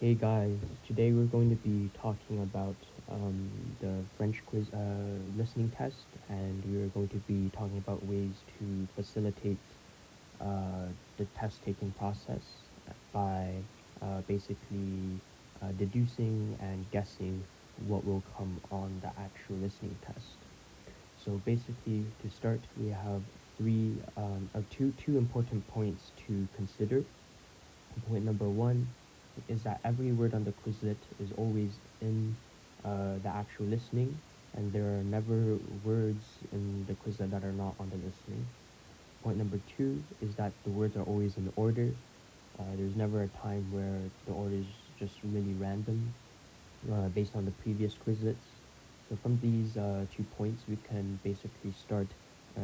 Hey guys, today we're going to be talking about the French quiz listening test, and we're going to be talking about ways to facilitate the test taking process by basically deducing and guessing what will come on the actual listening test. So basically, to start, we have two important points to consider. Point number one is that every word on the Quizlet is always in the actual listening, and there are never words in the Quizlet that are not on the listening. Point number two is that the words are always in order. There's never a time where the order is just really random based on the previous Quizlets. So from these 2 points, we can basically start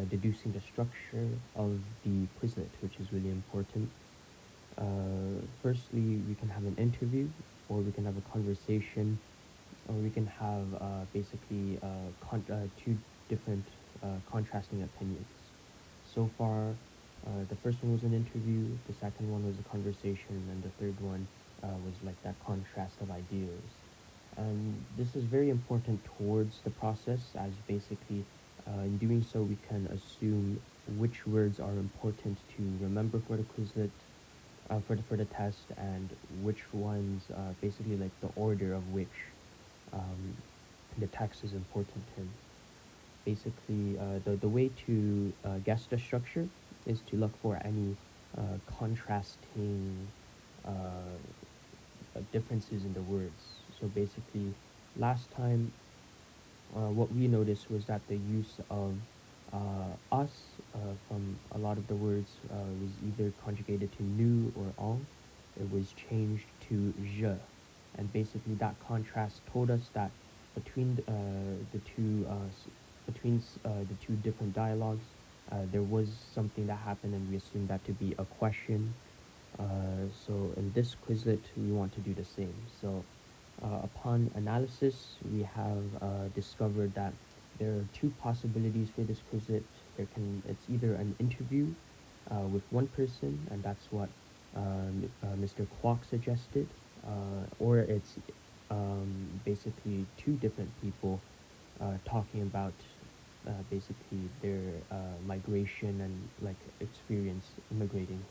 deducing the structure of the Quizlet, which is really important. Firstly, we can have an interview, or we can have a conversation, or we can have two different contrasting opinions. So far, the first one was an interview, the second one was a conversation, and the third one was like that contrast of ideas. And this is very important towards the process, as basically in doing so, we can assume which words are important to remember for the Quizlet, for the test, and which ones basically like the order of which um, the text is important in. Basically, the way to guess the structure is to look for any contrasting differences in the words. So basically, last time what we noticed was that the use of us from a lot of the words was either conjugated to nous or on. It was changed to je. And basically that contrast told us that between the two the two different dialogues, there was something that happened, and we assumed that to be a question. So in this Quizlet, we want to do the same. So upon analysis, we have discovered that there are two possibilities for this Quizlet. It's either an interview with one person, and that's what Mr. Kwok suggested, or it's basically two different people talking about basically their migration and like experience immigrating.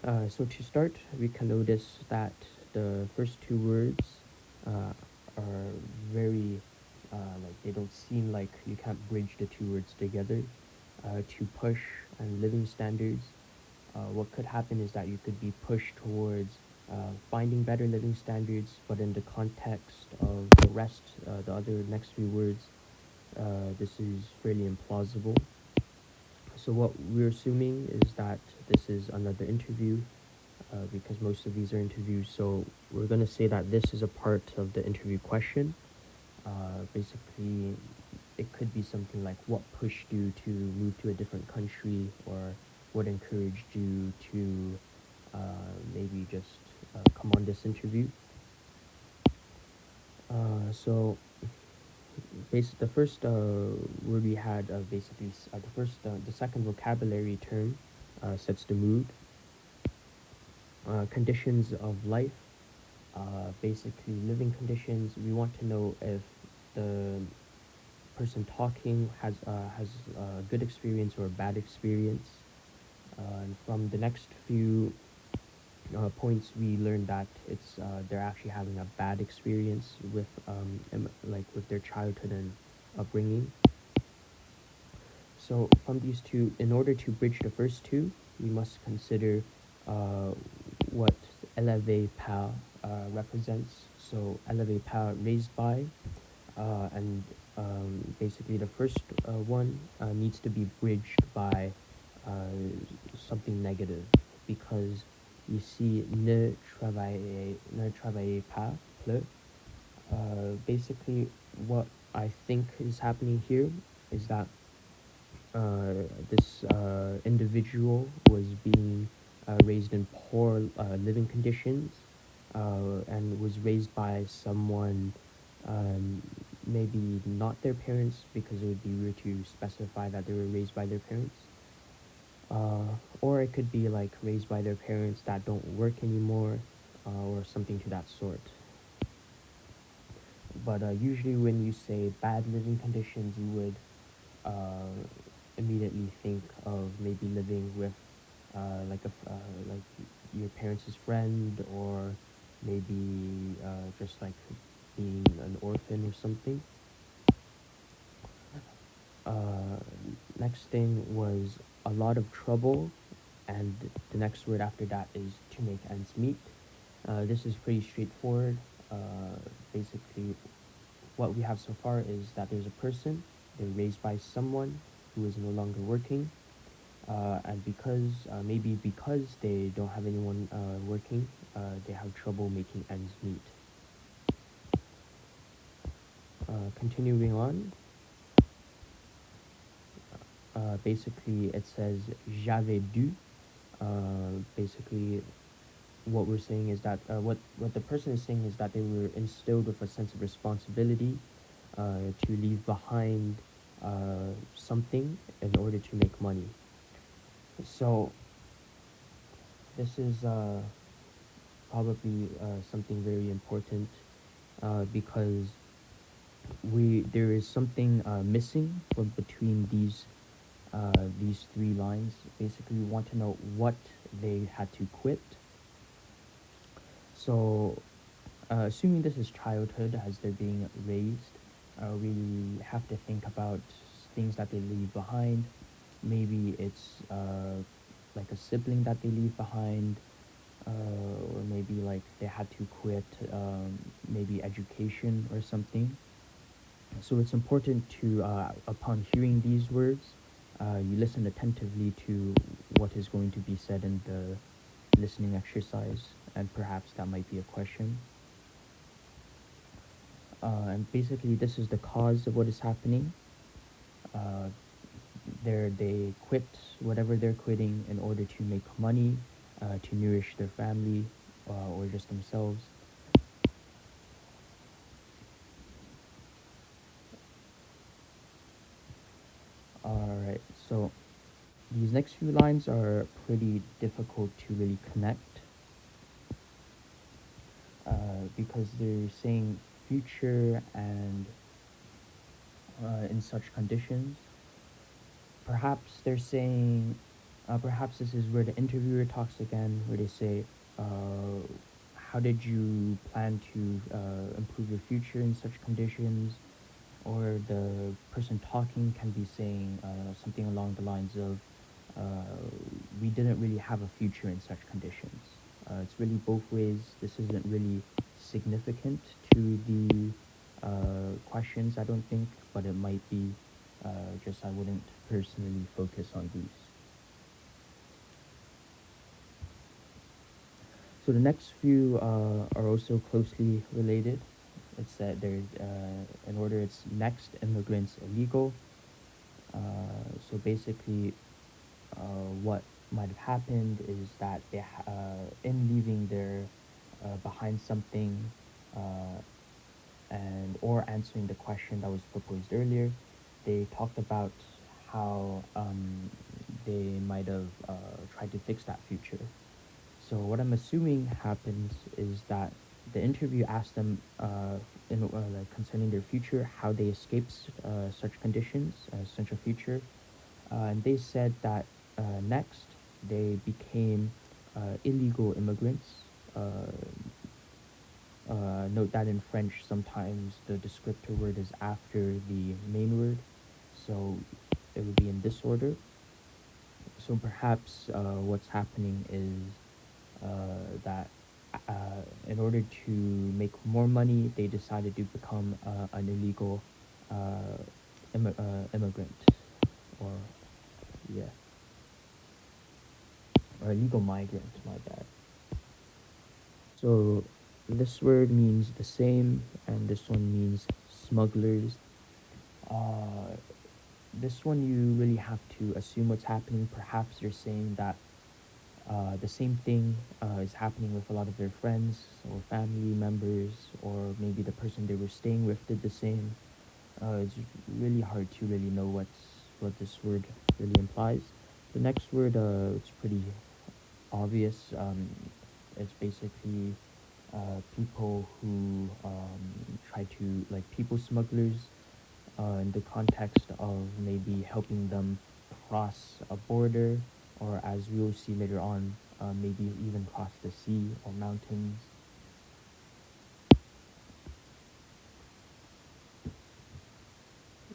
So to start, we can notice that the first two words uh, are very like they don't seem like you can't bridge the two words together. To push and living standards, what could happen is that you could be pushed towards finding better living standards, but in the context of the rest, the other next few words, this is fairly implausible. So what we're assuming is that this is another interview because most of these are interviews. So we're going to say that this is a part of the interview question. Basically, it could be something like what pushed you to move to a different country, or what encouraged you to maybe just come on this interview. So the first word we had the second vocabulary term sets the mood. Conditions of life, basically living conditions. We want to know if the person talking has a good experience or a bad experience. And from the next few points, we learned that it's they're actually having a bad experience with like with their childhood and upbringing. So from these two, in order to bridge the first two, we must consider uh, what eleve pa represents. So eleve pa raised by, and basically the first one needs to be bridged by something negative, because you see ne travaillez pas plus. Basically, what I think is happening here is that this individual was being raised in poor living conditions, and was raised by someone, um, maybe not their parents, because it would be weird to specify that they were raised by their parents. Or it could be like raised by their parents that don't work anymore, or something to that sort. But usually, when you say bad living conditions, you would uh, immediately think of maybe living with like your parents' friend, or maybe just like being an orphan or something. Uh, Next thing was a lot of trouble, and the next word after that is to make ends meet. This is pretty straightforward. Basically, what we have so far is that there's a person, they're raised by someone who is no longer working, and maybe because they don't have anyone working, they have trouble making ends meet. Continuing on, basically it says j'avais dû. Basically, what we're saying is that what the person is saying is that they were instilled with a sense of responsibility to leave behind something in order to make money. So this is probably something very important because we there is something missing from between these three lines. Basically, we want to know what they had to quit. So, assuming this is childhood as they're being raised, we have to think about things that they leave behind. Maybe it's like a sibling that they leave behind, or maybe like they had to quit maybe education or something. So it's important to, upon hearing these words, you listen attentively to what is going to be said in the listening exercise, and perhaps that might be a question. And basically, this is the cause of what is happening. Uh, they quit whatever they're quitting in order to make money, to nourish their family, or just themselves. All right, so these next few lines are pretty difficult to really connect because they're saying future and in such conditions. Perhaps they're saying, perhaps this is where the interviewer talks again, where they say, how did you plan to improve your future in such conditions? Or the person talking can be saying something along the lines of, we didn't really have a future in such conditions. It's really both ways. This isn't really significant to the questions, I don't think, but it might be just I wouldn't personally focus on these. So the next few are also closely related. It's that there's, in order, it's next immigrants illegal. So basically, what might have happened is that in leaving their behind something, uh, and or answering the question that was proposed earlier, they talked about how they might have tried to fix that future. So what I'm assuming happens is that the interview asked them like concerning their future, how they escaped such conditions, such a future, and they said that next they became illegal immigrants. Uh, Note that in French, sometimes the descriptor word is after the main word, so it would be in this order. So perhaps what's happening is that in order to make more money, they decided to become an illegal immigrant, or yeah, or illegal migrant. My bad. So this word means the same, and this one means smugglers. Uh, this one you really have to assume what's happening. Perhaps you're saying that the same thing is happening with a lot of their friends or family members, or maybe the person they were staying with did the same. It's really hard to really know what this word really implies. The next word, it's pretty obvious. It's basically people who try to, like, people smugglers, in the context of maybe helping them cross a border, or as we will see later on, maybe even cross the sea or mountains.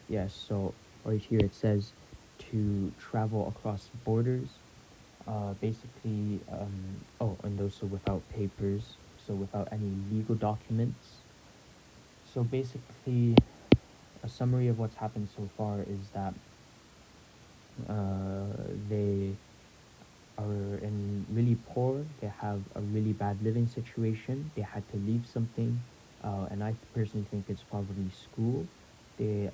Yes, so right here it says to travel across borders. Basically, oh, and also without papers, so without any legal documents. So basically, a summary of what's happened so far is that they are in really poor. They have a really bad living situation. They had to leave something, and I personally think it's probably school. They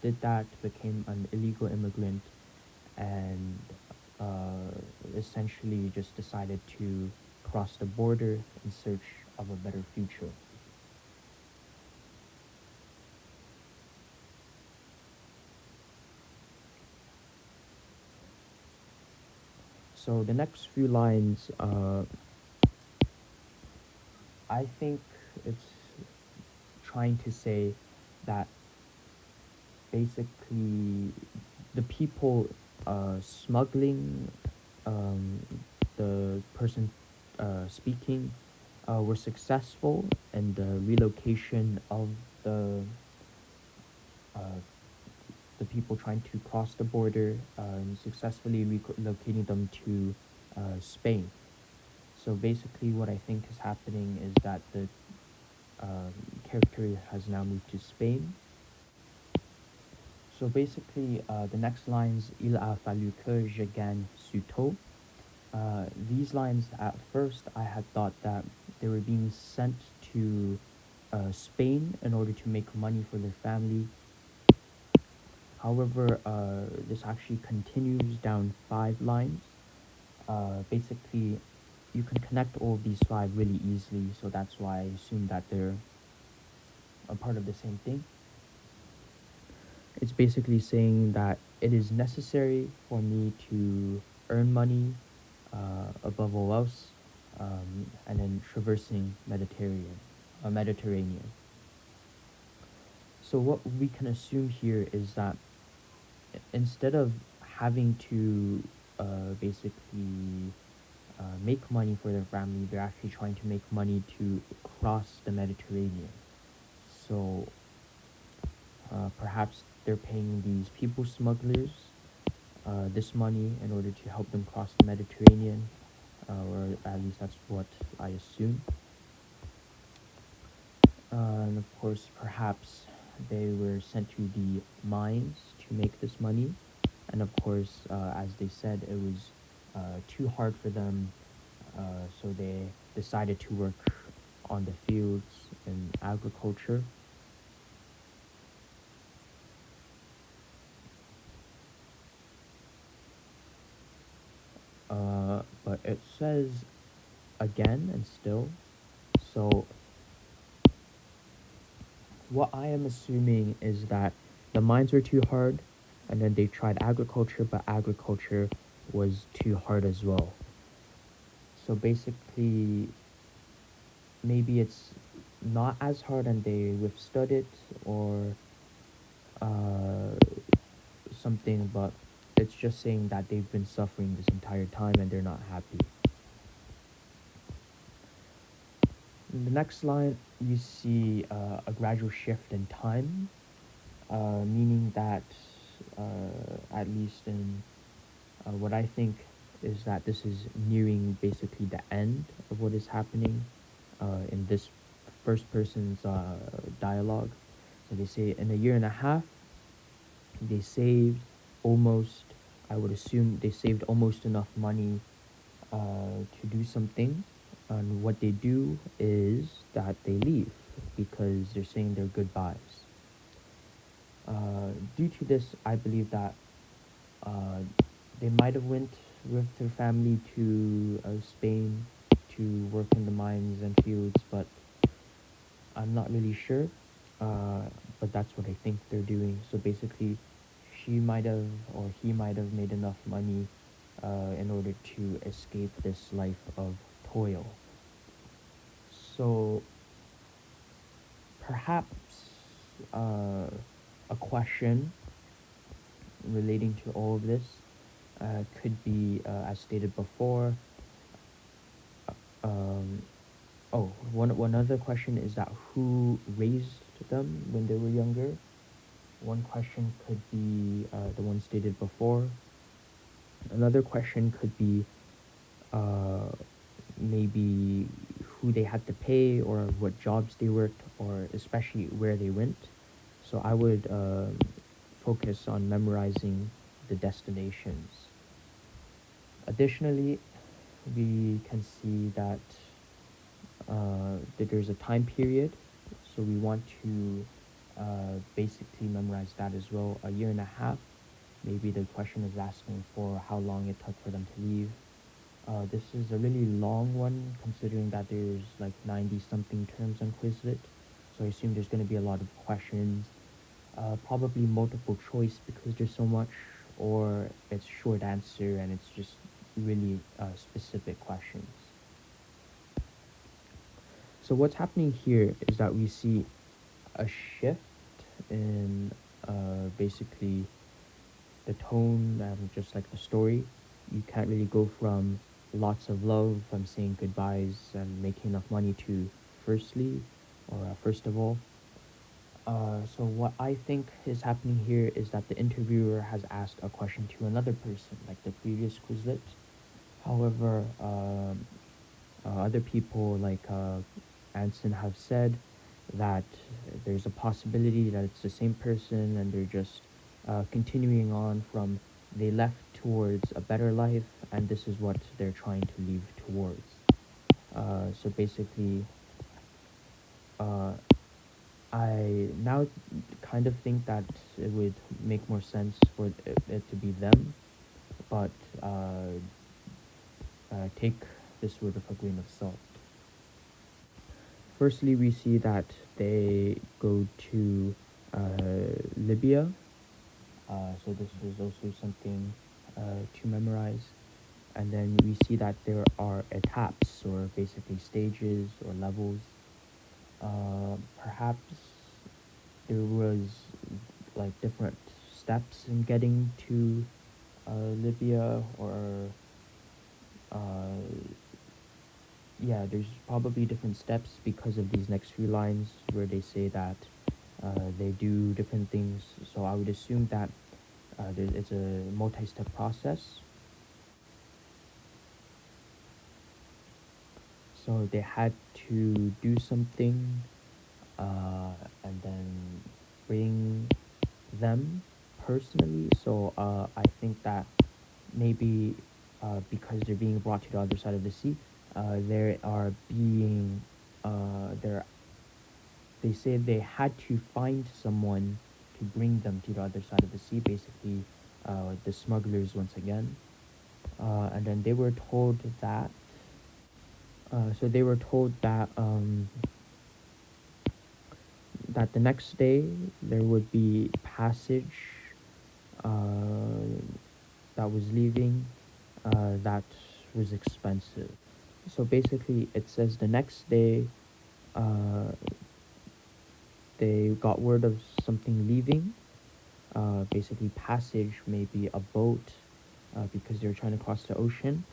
did that, became an illegal immigrant, and essentially just decided to cross the border in search of a better future. So the next few lines, I think it's trying to say that basically the people smuggling, um, the person speaking, were successful in the relocation of the uh, the people trying to cross the border, and successfully relocating them to Spain. So basically, what I think is happening is that the character has now moved to Spain. So basically, the next lines, Il a fallu que je gagne ce tôt. These lines, at first, I had thought that they were being sent to Spain in order to make money for their family. However, this actually continues down 5 lines. Basically, you can connect all of these five really easily, so that's why I assume that they're a part of the same thing. It's basically saying that it is necessary for me to earn money above all else, and then traversing Mediterranean. So what we can assume here is that instead of having to basically make money for their family, they're actually trying to make money to cross the Mediterranean. So perhaps they're paying these people smugglers this money in order to help them cross the Mediterranean, or at least that's what I assume. And of course, perhaps they were sent to the mines to make this money. And of course, as they said, it was too hard for them, so they decided to work on the fields in agriculture. But it says again and still. So what I am assuming is that the mines were too hard, and then they tried agriculture, but agriculture was too hard as well. So basically, maybe it's not as hard and they withstood it, or uh, something, but it's just saying that they've been suffering this entire time and they're not happy. In the next line, you see a gradual shift in time, meaning that, at least in what I think, is that this is nearing basically the end of what is happening in this first person's dialogue. So they say, in a year and a half, they saved almost, I would assume they saved almost enough money to do something. And what they do is that they leave because they're saying their goodbyes. Due to this, I believe that uh, they might have went with their family to Spain to work in the mines and fields, but I'm not really sure. Uh, but that's what I think they're doing. So basically, she might have, or he might have, made enough money in order to escape this life of toil. So perhaps a question relating to all of this could be, as stated before, um, one other question is that who raised them when they were younger? One question could be the one stated before. Another question could be uh, maybe who they had to pay or what jobs they worked or especially where they went. So I would focus on memorizing the destinations. Additionally, we can see that there's a time period. So we want to basically memorize that as well. A year and a half. Maybe the question is asking for how long it took for them to leave. This is a really long one considering that there's like 90 something terms on Quizlet. So I assume there's going to be a lot of questions, probably multiple choice because there's so much, or it's short answer and it's just really specific questions. So what's happening here is that we see a shift in basically the tone and just like the story. You can't really go from lots of love, from saying goodbyes and making enough money to firstly, or first of all. So what I think is happening here is that the interviewer has asked a question to another person, like the previous Quizlet. However, other people like Anson have said that there's a possibility that it's the same person and they're just continuing on from they left towards a better life and this is what they're trying to leave towards. So basically, uh, I now kind of think that it would make more sense for it to be them, but take this with a grain of salt. Firstly, we see that they go to Libya. So this is also something to memorize. And then we see that there are etaps or basically stages or levels. Perhaps there was like different steps in getting to Libya or uh, yeah, there's probably different steps because of these next few lines where they say that they do different things. So I would assume that it's a multi-step process. So they had to do something and then bring them personally. So I think that maybe because they're being brought to the other side of the sea, they are being they're they said they had to find someone to bring them to the other side of the sea, basically the smugglers once again. And then they were told that, so they were told that the next day there would be passage uh, that was leaving that was expensive. So basically, it says the next day uh, they got word of something leaving. Basically, passage, maybe a boat, because they were trying to cross the ocean.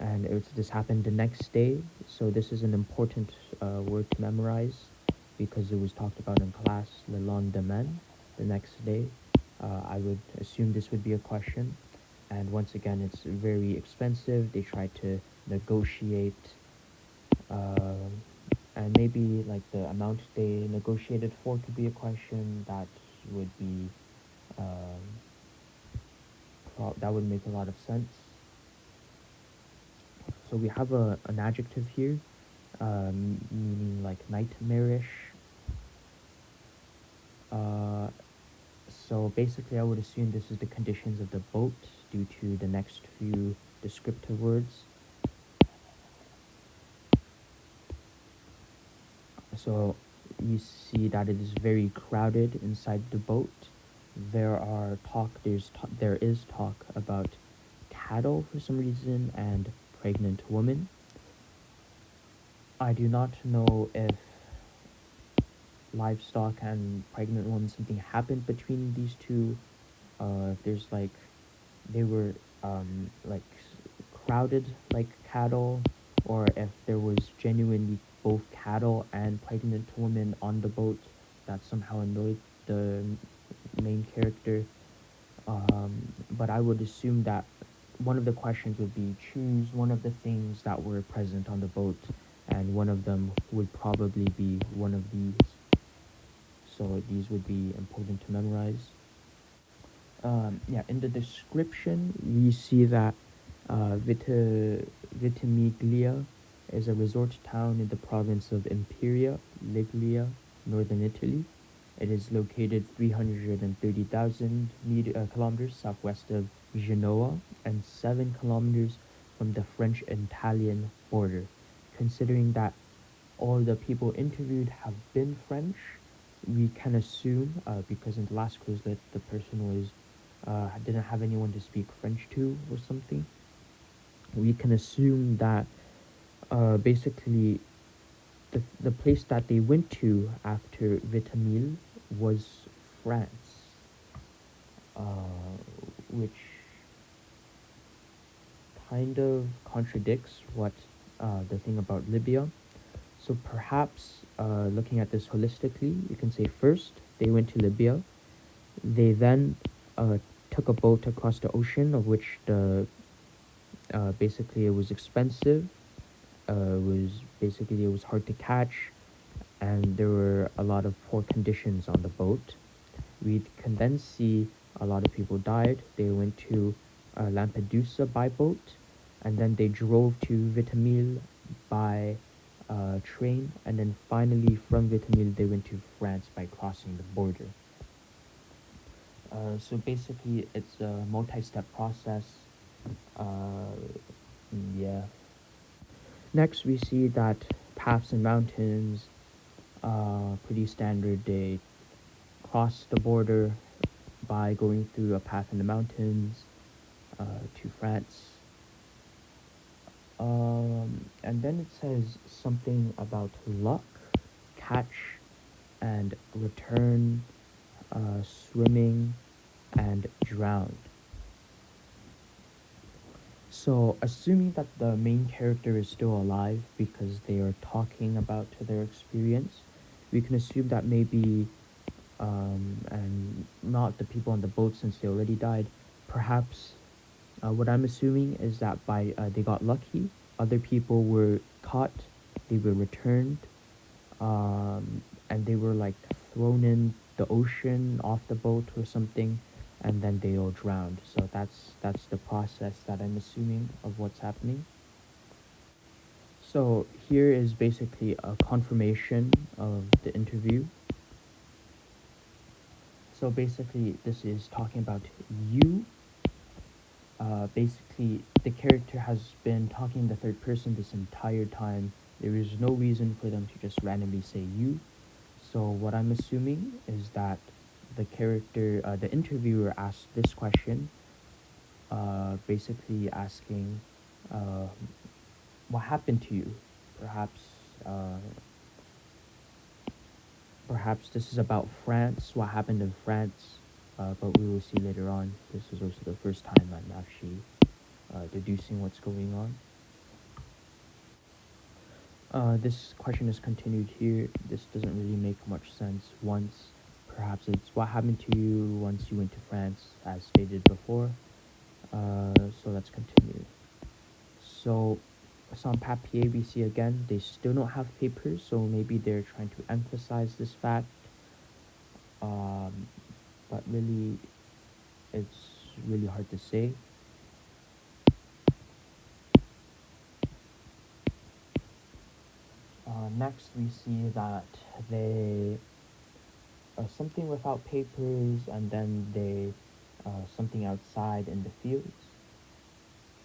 And this happened the next day. So this is an important word to memorize because it was talked about in class, le lendemain, the next day. I would assume this would be a question. And once again, it's very expensive. They try to negotiate, uh, and maybe like the amount they negotiated for could be a question that would be um, that would make a lot of sense. So we have an adjective here, meaning like nightmarish. Uh, so basically, I would assume this is the conditions of the boat due to the next few descriptive words. So you see that it is very crowded inside the boat. There is talk about cattle for some reason and pregnant women. I do not know if livestock and pregnant ones, something happened between these two. If there's like they were like crowded like cattle, or if there was genuinely both cattle and pregnant women on the boat that somehow annoyed the main character. But I would assume that one of the questions would be choose one of the things that were present on the boat, and one of them would probably be one of these. So these would be important to memorize. Yeah, in the description, we see that Vitimiglia is a resort town in the province of Imperia, Liglia, northern Italy. It is located 330,000 kilometers southwest of Genoa and 7 kilometers from the French-Italian border. Considering that all the people interviewed have been French, we can assume, because in the last Quizlet the person was didn't have anyone to speak French to or something, we can assume that basically the place that they went to after Vitamil was France, which kind of contradicts what the thing about Libya. So perhaps looking at this holistically, you can say first they went to Libya. They then took a boat across the ocean, of which the basically it was expensive. It was hard to catch, and there were a lot of poor conditions on the boat. We can then see a lot of people died. They went to Lampedusa by boat, and then they drove to Vitamil by train, and then finally from Vitamil they went to France by crossing the border. So basically, it's a multi-step process. Uh, yeah. Next, we see that paths and mountains, pretty standard. They cross the border by going through a path in the mountains to France. And then it says something about luck, catch, and return, swimming, and drown. So, assuming that the main character is still alive because they are talking about their experience, we can assume that maybe, and not the people on the boat since they already died, perhaps what I'm assuming is that by they got lucky, other people were caught, they were returned, and they were like thrown in the ocean off the boat or something, and then they all drowned. So that's the process that I'm assuming of what's happening. So here is basically a confirmation of the interview. So basically, this is talking about you. Basically, the character has been talking in the third person this entire time. There is no reason for them to just randomly say you. So what I'm assuming is that the interviewer asked this question, basically asking, uh, what happened to you? Perhaps, uh, perhaps this is about France, what happened in France, but we will see later on. This is also the first time I'm actually deducing what's going on. This question is continued here. This doesn't really make much sense. Once, perhaps it's what happened to you once you went to France, as stated before. So let's continue. So, sans papier, we see again, they still don't have papers, so maybe they're trying to emphasize this fact. Um, but really, it's really hard to say. Next, we see that they something without papers, and then they something outside in the fields.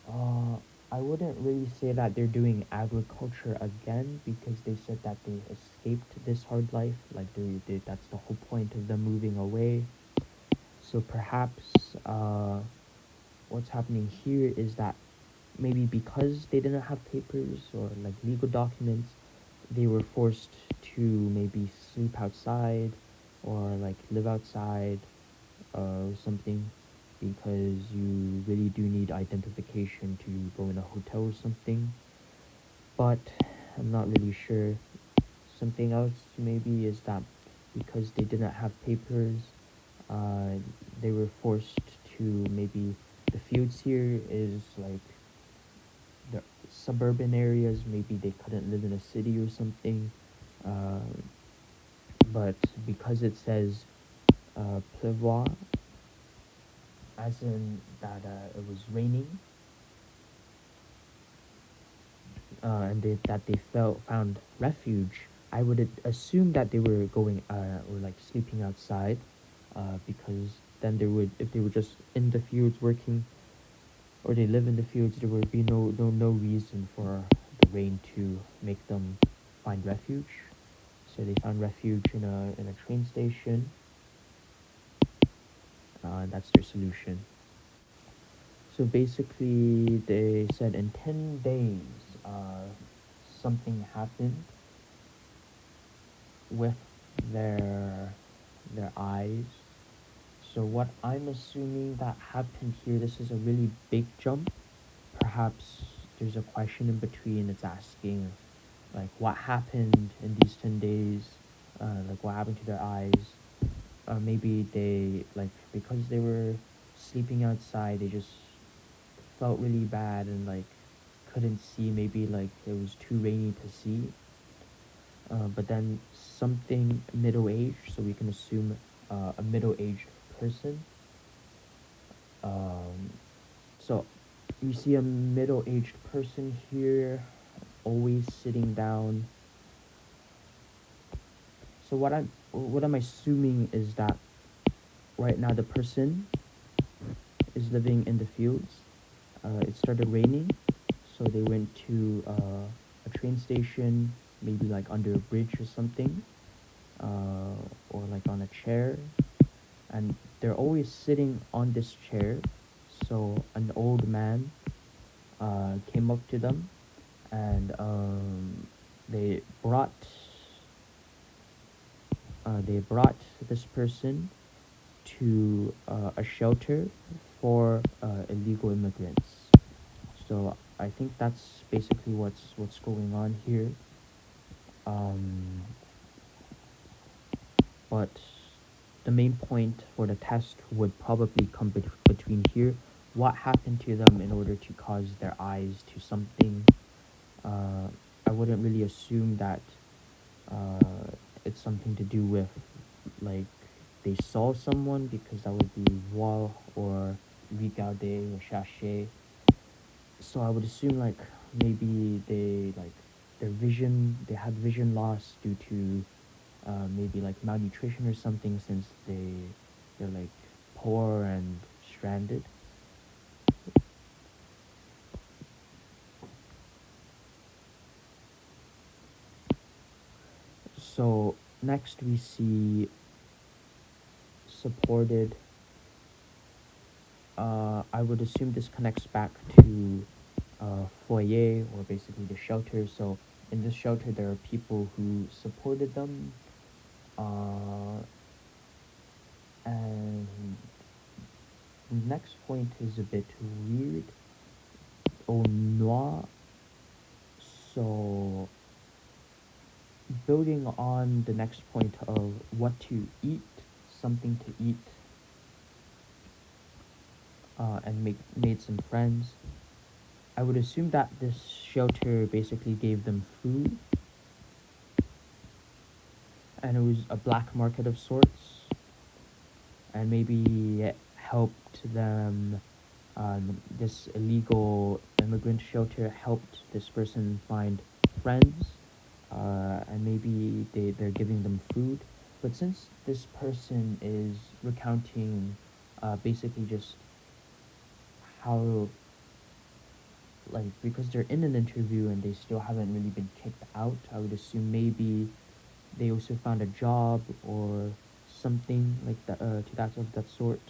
Uh, I wouldn't really say that they're doing agriculture again because they said that they escaped this hard life. Like that's the whole point of them moving away. So perhaps what's happening here is that maybe because they didn't have papers or like legal documents, they were forced to maybe sleep outside or like live outside or something because you really do need identification to go in a hotel or something. But I'm not really sure. Something else maybe is that because they didn't have papers, uh, they were forced to maybe the fields here is like the suburban areas. Maybe they couldn't live in a city or something. Uh, but because it says pleuvoir, as in that it was raining, and that they found refuge, I would assume that they were going or like sleeping outside, because then they would, if they were just in the fields working or they live in the fields, there would be no reason for the rain to make them find refuge. So they found refuge in a train station. That's their solution. So basically, they said in 10 days, something happened with their their eyes. So what I'm assuming that happened here, this is a really big jump. Perhaps there's a question in between. It's asking like what happened in these 10 days, like what happened to their eyes. Maybe they like because they were sleeping outside, they just felt really bad and like couldn't see. Maybe like it was too rainy to see. But then something middle aged, so we can assume a middle aged person. Um, so you see a middle aged person here, always sitting down. So what I'm assuming is that right now the person is living in the fields. It started raining, so they went to a train station, maybe like under a bridge or something, or like on a chair, and they're always sitting on this chair. So an old man came up to them, and they brought they brought this person to a shelter for illegal immigrants. So I think that's basically what's going on here. Um, but the main point for the test would probably come between here. What happened to them in order to cause their eyes to something? Uh, I wouldn't really assume that it's something to do with like they saw someone, because that would be voir or regarder or chercher. So I would assume like maybe they like they had vision loss due to maybe like malnutrition or something, since they're like poor and stranded. So next we see supported. I would assume this connects back to foyer, or basically the shelter. So in this shelter, there are people who supported them, uh, and the next point is a bit weird. Au noir. So building on the next point of what to eat, something to eat, and made some friends. I would assume that this shelter basically gave them food, and it was a black market of sorts, and maybe it helped them. This illegal immigrant shelter helped this person find friends, and maybe they're giving them food. But since this person is recounting basically just how, like, because they're in an interview and they still haven't really been kicked out, I would assume maybe they also found a job or something like that, to that sort,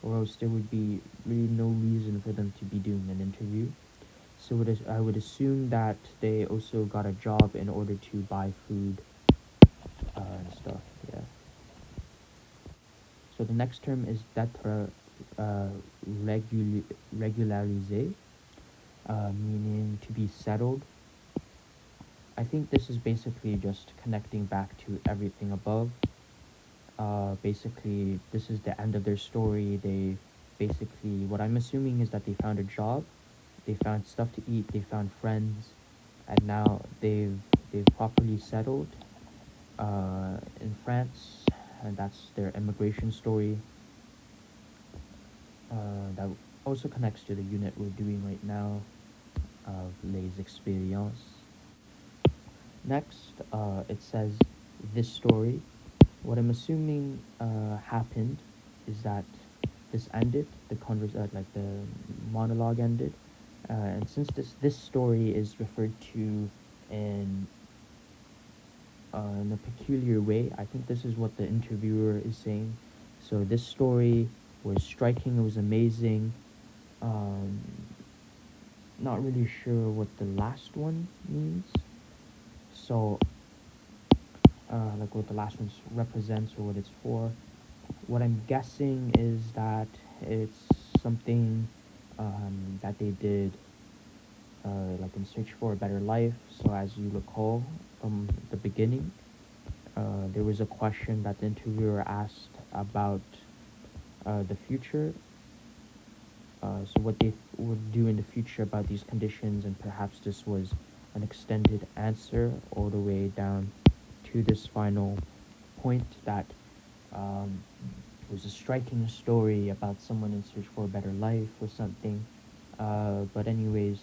or else there would be really no reason for them to be doing an interview. So I would assume that they also got a job in order to buy food and stuff. Yeah. So the next term is d'être uh, régularisé, meaning to be settled. I think this is basically just connecting back to everything above. Basically, this is the end of their story. They basically, what I'm assuming is that they found a job, they found stuff to eat, they found friends, and now they've properly settled in France, and that's their immigration story. That also connects to the unit we're doing right now of les expériences. Next, it says this story. What I'm assuming happened is that this ended, like the monologue ended, and since this story is referred to in in a peculiar way, I think this is what the interviewer is saying. So this story was striking. It was amazing. Um, Not really sure what the last one means. So, like what the last one represents or what it's for. What I'm guessing is that it's something that they did, like in search for a better life. So, as you recall from the beginning, there was a question that the interviewer asked about the future. So, what they would do in the future about these conditions, and perhaps this was an extended answer all the way down to this final point that um, was a striking story about someone in search for a better life or something. But anyways,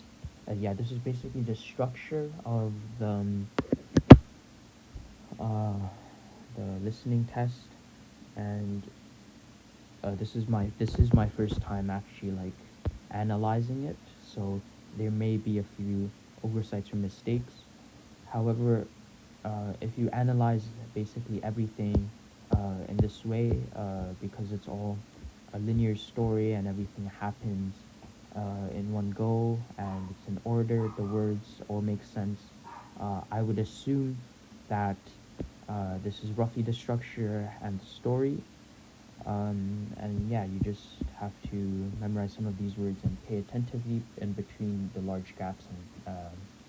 yeah, this is basically the structure of uh, the listening test, and this is my first time actually like analyzing it. So there may be a few oversights or mistakes. However, if you analyze basically everything in this way, because it's all a linear story and everything happens in one go and it's in order, the words all make sense. I would assume that this is roughly the structure and the story. And yeah, you just have to memorize some of these words and pay attentively in between the large gaps and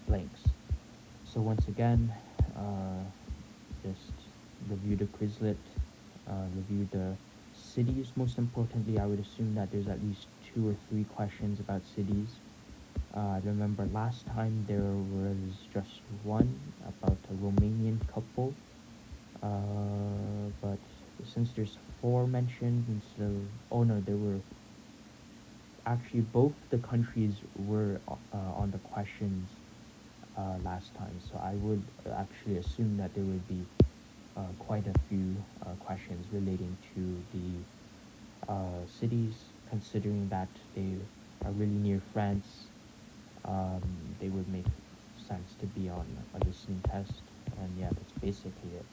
blanks. So once again, just review the Quizlet, review the cities. Most importantly, I would assume that there's at least 2 or 3 questions about cities. I remember last time there was just one about a Romanian couple, but since there's 4 mentioned instead of, oh no, there were actually both the countries were on the questions last time, so I would actually assume that there would be quite a few questions relating to the cities, considering that they are really near France. They would make sense to be on a listening test, and yeah, that's basically it.